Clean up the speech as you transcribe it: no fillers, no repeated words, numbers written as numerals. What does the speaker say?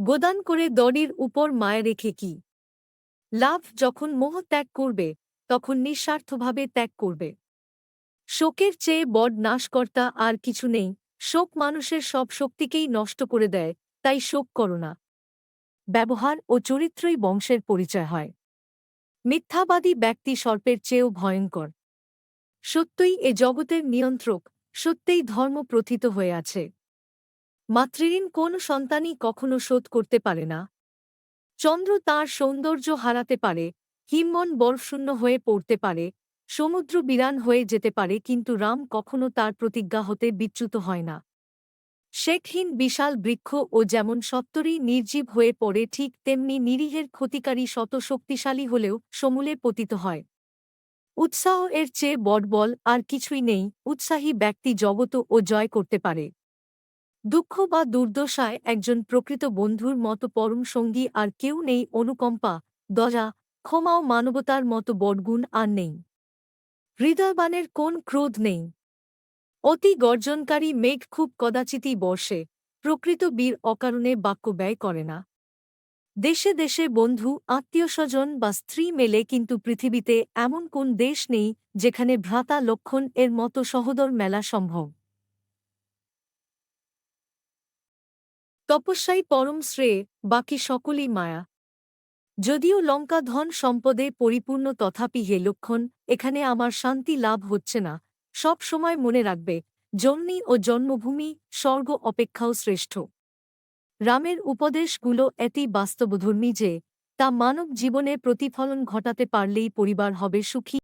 গোদান করে দড়ির উপর মায়া রেখে কি লাভ? যখন মোহ ত্যাগ করবে তখন নিঃস্বার্থভাবে ত্যাগ করবে। শোকের চেয়ে বড় নাশকর্তা আর কিছু নেই। শোক মানুষের সব শক্তিকেই নষ্ট করে দেয়, তাই শোক করো না। ব্যবহার ও চরিত্রই বংশের পরিচয় হয়। মিথ্যাবাদী ব্যক্তি সর্পের চেয়েও ভয়ঙ্কর। সত্যই এ জগতের নিয়ন্ত্রক, সত্যেই ধর্ম প্রথিত হয়ে আছে। মাতৃঋণ কোন সন্তানই কখনো শোধ করতে পারে না। চন্দ্র তাঁর সৌন্দর্য হারাতে পারে, হিমমন বরফশূন্য হয়ে পড়তে পারে, সমুদ্র বিরান হয়ে যেতে পারে, কিন্তু রাম কখনো তার প্রতিজ্ঞা হতে বিচ্যুত হয় না। শেকহীন বিশাল বৃক্ষ ও যেমন সত্তরই নির্জীব হয়ে পড়ে, ঠিক তেমনি নিরীহের ক্ষতিকারী শত শক্তিশালী হলেও সমূলে পতিত হয়। উৎসাহ এর চেয়ে বড় বল আর কিছুই নেই। উৎসাহী ব্যক্তি জগত ও জয় করতে পারে। দুঃখ বা দুর্দশায় একজন প্রকৃত বন্ধুর মতো পরম সঙ্গী আর কেউ নেই। অনুকম্পা, দয়া, ক্ষমাও মানবতার মতো বড়গুণ আর নেই। হৃদয়বানের কোন ক্রোধ নেই। অতি গর্জনকারী মেঘ খুব কদাচিতই বর্ষে। প্রকৃত বীর অকারণে বাক্য ব্যয় করে না। দেশে দেশে বন্ধু, আত্মীয়স্বজন বা স্ত্রী মেলে, কিন্তু পৃথিবীতে এমন কোন দেশ নেই যেখানে ভ্রাতা লক্ষণ এর মতো সহোদর মেলা সম্ভব। তপস্যাই পরম শ্রেয়, বাকি সকলই মায়া। যদিও লঙ্কা ধন সম্পদে পরিপূর্ণ, তথাপি হে লক্ষণ, এখানে আমার শান্তি লাভ হচ্ছে না। সব সময় মনে রাখবে, জন্মী ও জন্মভূমি স্বর্গ অপেক্ষাও শ্রেষ্ঠ। রামের উপদেশগুলো এতই বাস্তবধর্মী যে তা মানব জীবনে প্রতিফলন ঘটাতে পারলেই পরিবার হবে সুখী।